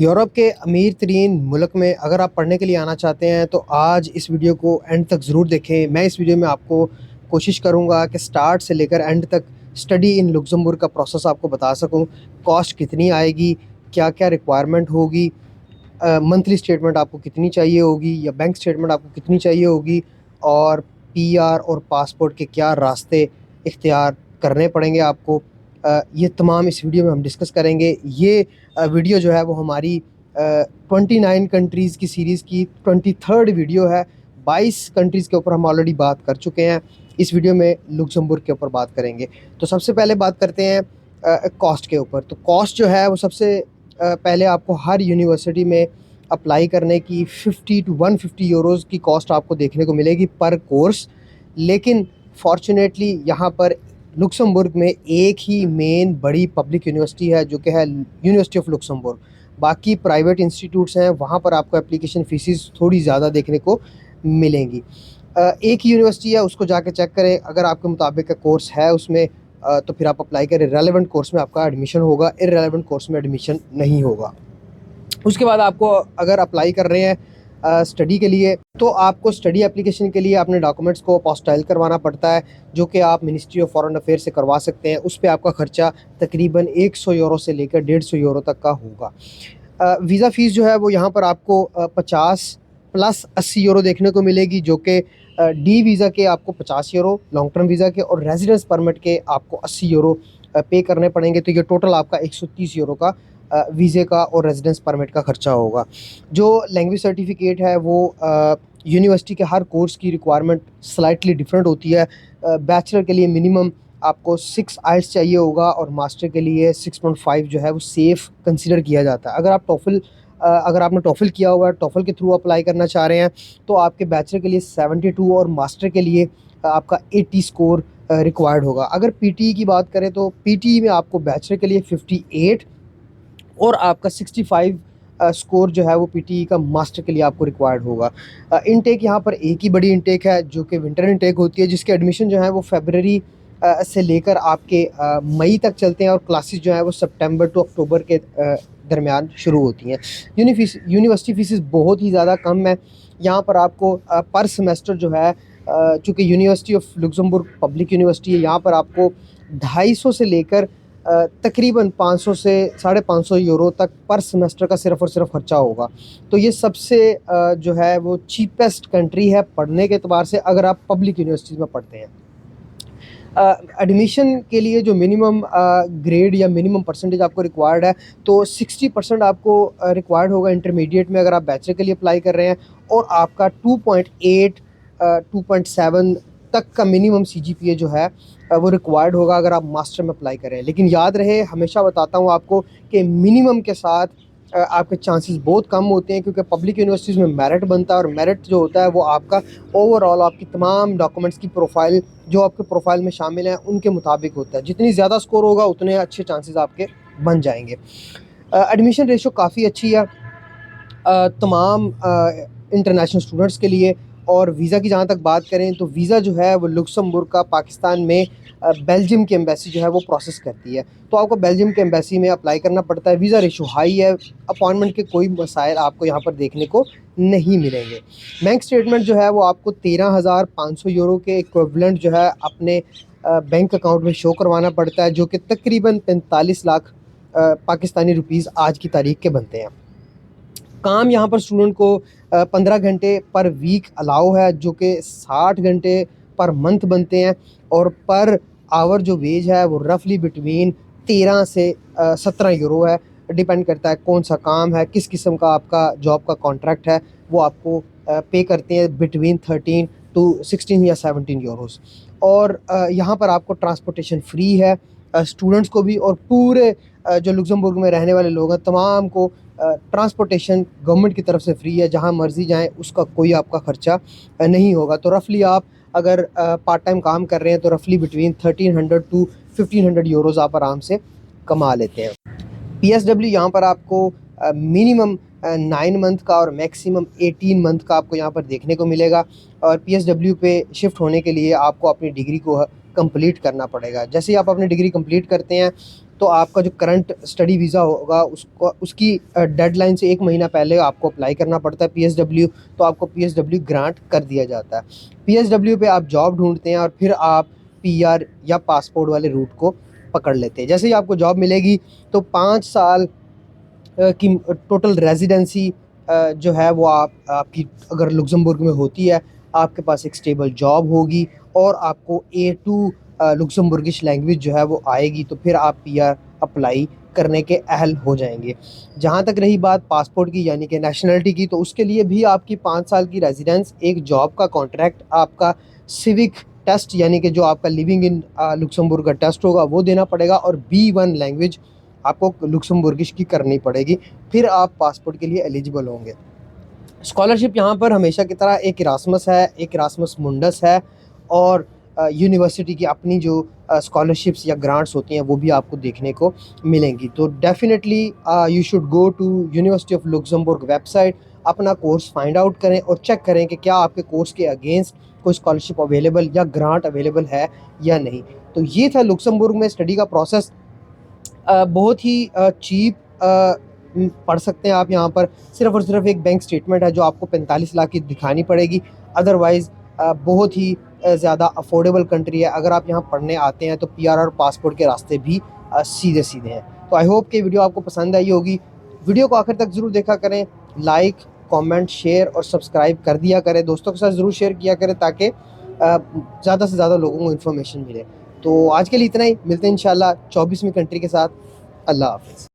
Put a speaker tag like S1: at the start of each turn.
S1: Europe के अमीर तरीन मुल्क में अगर आप पढ़ने के लिए आना चाहते हैं तो आज इस वीडियो को एंड तक ज़रूर देखें। मैं इस वीडियो में आपको कोशिश करूंगा कि स्टार्ट से लेकर एंड तक स्टडी इन लुक्समबर्ग का प्रोसेस आपको बता सकूं। कॉस्ट कितनी आएगी, क्या क्या रिक्वायरमेंट होगी, मंथली स्टेटमेंट आपको कितनी चाहिए होगी या बैंक स्टेटमेंट आपको कितनी चाहिए होगी, और पीआर और पासपोर्ट के क्या रास्ते इख्तियार करने पड़ेंगे आपको। ये तमाम इस वीडियो में हम डिस्कस करेंगे। ये वीडियो जो है वो हमारी 29 कंट्रीज़ की सीरीज़ की 23rd वीडियो है। 22 कंट्रीज़ के ऊपर हम ऑलरेडी बात कर चुके हैं। इस वीडियो में लुक्समबर्ग के ऊपर बात करेंगे। तो सबसे पहले बात करते हैं कॉस्ट के ऊपर। तो कॉस्ट जो है वो सबसे पहले आपको हर यूनिवर्सिटी में अप्लाई करने की 50 टू 150 यूरोज़ की कॉस्ट आपको देखने को मिलेगी पर कोर्स। लेकिन फॉर्चुनेटली यहाँ पर लुक्समबर्ग में एक ही मेन बड़ी पब्लिक यूनिवर्सिटी है जो कि है यूनिवर्सिटी ऑफ लुक्समबर्ग। बाकी प्राइवेट इंस्टीट्यूट्स हैं, वहाँ पर आपको एप्लीकेशन फ़ीसिस थोड़ी ज़्यादा देखने को मिलेंगी। एक ही यूनिवर्सिटी है, उसको जाके चेक करें। अगर आपके मुताबिक का कोर्स है उसमें तो फिर आप अप्लाई करें। रेलेवेंट कोर्स में आपका एडमिशन होगा, इररेलेवेंट कोर्स में एडमिशन नहीं होगा। उसके बाद आपको अगर अप्लाई कर रहे हैं स्टडी के लिए तो आपको स्टडी एप्लीकेशन के लिए अपने डॉक्यूमेंट्स को अपोस्टाइल करवाना पड़ता है, जो कि आप मिनिस्ट्री ऑफ फॉरेन अफेयर से करवा सकते हैं। उस पर आपका ख़र्चा तकरीबन 100 यूरो से लेकर 150 यूरो तक का होगा। वीज़ा फ़ीस जो है वो यहाँ पर आपको 50 प्लस 80 यूरो देखने को मिलेगी, जो कि डी वीज़ा के आपको 50 यूरो, लॉन्ग टर्म वीज़ा के और रेजिडेंस परमिट के आपको 80 यूरो पे करने पड़ेंगे। तो ये टोटल आपका 130 यूरो का वीज़े का और रेजिडेंस परमिट का ख़र्चा होगा। जो लैंग्वेज सर्टिफिकेट है वो यूनिवर्सिटी के हर कोर्स की रिक्वायरमेंट स्लाइटली डिफरेंट होती है। बैचलर के लिए मिनिमम आपको 6 आइल्स चाहिए होगा और मास्टर के लिए 6.5 जो है वो सेफ़ कंसिडर किया जाता है। अगर आपने टोफल किया हुआ है, टोफल के थ्रू अप्लाई करना चाह रहे हैं तो आपके बैचलर के लिए 72 और मास्टर के लिए आपका 80 स्कोर रिक्वायर्ड होगा। अगर पीटीई की बात करें तो पीटीई में आपको बैचलर के लिए 58 और आपका 65 स्कोर जो है वो पीटीई का मास्टर के लिए आपको रिक्वायर्ड होगा। इनटेक यहाँ पर एक ही बड़ी इनटेक है जो कि विंटर इनटेक होती है, जिसके एडमिशन जो है वो फरवरी से लेकर आपके मई तक चलते हैं और क्लासेस जो है वो सितंबर टू अक्टूबर के दरमियान शुरू होती हैं। यूनिवर्सिटी फीसिस बहुत ही ज़्यादा कम है। यहाँ पर आपको पर सेमेस्टर जो है, चूँकि university of Luxembourg public university है, यहाँ पर आपको 250 से लेकर तकरीबन 500 से 550 यूरो तक पर सेमेस्टर का सिर्फ़ और सिर्फ खर्चा होगा। तो ये सबसे जो है वो चीपेस्ट कंट्री है पढ़ने के एतबार से, अगर आप पब्लिक यूनिवर्सिटीज़ में पढ़ते हैं। एडमिशन के लिए जो मिनिमम ग्रेड या मिनिमम परसेंटेज आपको रिक्वायर्ड है, तो 60% आपको रिक्वायर्ड होगा इंटरमीडिएट में अगर आप बैचलर के लिए अप्लाई कर रहे हैं, और आपका 2.8 2.7 तक का मिनिमम सीजीपीए जो है वो रिक्वायर्ड होगा अगर आप मास्टर में अप्लाई करें। लेकिन याद रहे, हमेशा बताता हूँ आपको कि मिनिमम के साथ आपके चांसेस बहुत कम होते हैं, क्योंकि पब्लिक यूनिवर्सिटीज़ में मेरिट बनता है और मेरिट जो होता है वो आपका ओवरऑल आपकी तमाम डॉक्यूमेंट्स की प्रोफाइल जो आपके प्रोफाइल में शामिल हैं उनके मुताबिक होता है। जितनी ज़्यादा स्कोर होगा उतने अच्छे चांसेस आपके बन जाएंगे। एडमिशन रेशो काफ़ी अच्छी है तमाम इंटरनेशनल स्टूडेंट्स के लिए। और वीज़ा की जहाँ तक बात करें तो वीज़ा जो है वो लुक्समबर्ग का पाकिस्तान में बेल्जियम की एम्बेसी जो है वो प्रोसेस करती है, तो आपको बेल्जियम के एम्बेसी में अप्लाई करना पड़ता है। वीज़ा रेशो हाई है, अपॉइंटमेंट के कोई मसाइल आपको यहाँ पर देखने को नहीं मिलेंगे। बैंक स्टेटमेंट जो है वो आपको 13,500 यूरो के इक्विवेलेंट जो है अपने बैंक अकाउंट में शो करवाना पड़ता है, जो कि तकरीबन 45 लाख पाकिस्तानी रुपीज़ आज की तारीख के बनते हैं। काम यहाँ पर स्टूडेंट को 15 घंटे पर वीक अलाउ है, जो कि 60 घंटे पर मंथ बनते हैं, और पर आवर जो वेज है वो रफली बिटवीन 13 से 17 यूरो है। डिपेंड करता है कौन सा काम है, किस किस्म का आपका जॉब का कॉन्ट्रैक्ट है, वो आपको पे करते हैं बिटवीन 13 टू 16 या 17 यूरोज़। और यहाँ पर आपको ट्रांसपोर्टेशन फ्री है स्टूडेंट्स को भी, और पूरे जो लुक्समबर्ग में रहने वाले लोग हैं तमाम को ट्रांसपोर्टेशन गवर्नमेंट की तरफ से फ्री है। जहाँ मर्ज़ी जाएं उसका कोई आपका ख़र्चा नहीं होगा। तो रफली आप अगर पार्ट टाइम काम कर रहे हैं तो रफली बिटवीन 1300 टू 1500 यूरोज़ आप आराम से कमा लेते हैं। पीएसडब्ल्यू यहाँ पर आपको मिनिमम 9 मंथ का और मैक्सिमम 18 मंथ का आपको यहाँ पर देखने को मिलेगा। और पीएसडब्ल्यू पे शिफ्ट होने के लिए आपको अपनी डिग्री को कंप्लीट करना पड़ेगा। जैसे ही आप अपनी डिग्री कंप्लीट करते हैं तो आपका जो करंट स्टडी वीज़ा होगा उसको उसकी डेडलाइन से 1 महीना पहले आपको अप्लाई करना पड़ता है पीएसडब्ल्यू, तो आपको पीएसडब्ल्यू ग्रांट कर दिया जाता है। पीएसडब्ल्यू पे आप जॉब ढूँढते हैं और फिर आप पीआर या पासपोर्ट वाले रूट को पकड़ लेते हैं। जैसे ही आपको जॉब मिलेगी तो 5 साल की टोटल रेजिडेंसी जो है वो आपकी अगर लुक्समबर्ग में होती है, आपके पास एक स्टेबल जॉब होगी और आपको A2 लुक्समबर्गिश लैंग्वेज जो है वो आएगी, तो फिर आप पीआर अप्लाई करने के अहल हो जाएंगे। जहाँ तक रही बात पासपोर्ट की यानी कि नेशनलिटी की, तो उसके लिए भी आपकी 5 साल की रेजिडेंस, एक जॉब का कॉन्ट्रैक्ट, आपका सिविक टेस्ट यानी कि जो आपका लिविंग इन लुक्समबर्ग का टेस्ट होगा वो देना पड़ेगा और B1 लैंग्वेज आपको लुक्समबर्गिश की करनी पड़ेगी, फिर आप पासपोर्ट के लिए एलिजिबल होंगे। स्कॉलरशिप यहाँ पर हमेशा की तरह एक इरास्मस है, एक इरास्मस मुंडस है और यूनिवर्सिटी की अपनी जो स्कॉलरशिप्स या ग्रांट्स होती हैं वो भी आपको देखने को मिलेंगी। तो definitely you should go to university of Luxembourg website, अपना कोर्स फाइंड आउट करें और चेक करें कि क्या आपके कोर्स के अगेंस्ट कोई स्कॉलरशिप अवेलेबल या ग्रांट अवेलेबल है या नहीं। तो ये था लुक्समबर्ग में स्टडी का प्रोसेस। बहुत ही चीप पढ़ सकते हैं आप यहाँ पर। सिर्फ़ और सिर्फ एक बैंक स्टेटमेंट है जो आपको 45 लाख की दिखानी पड़ेगी। अदरवाइज़ बहुत ही ज़्यादा अफोर्डेबल कंट्री है। अगर आप यहाँ पढ़ने आते हैं तो पीआर और पासपोर्ट के रास्ते भी सीधे-सीधे हैं। तो आई होप कि वीडियो आपको पसंद आई होगी। वीडियो को आखिर तक ज़रूर देखा करें। लाइक, कमेंट, शेयर और सब्सक्राइब कर दिया करें। दोस्तों के साथ ज़रूर शेयर किया करें ताकि ज़्यादा से ज़्यादा लोगों को इन्फॉर्मेशन मिले। तो आज के लिए इतना ही, मिलते हैं इंशाल्लाह 24वीं कंट्री के साथ। अल्लाह हाफ़िज़।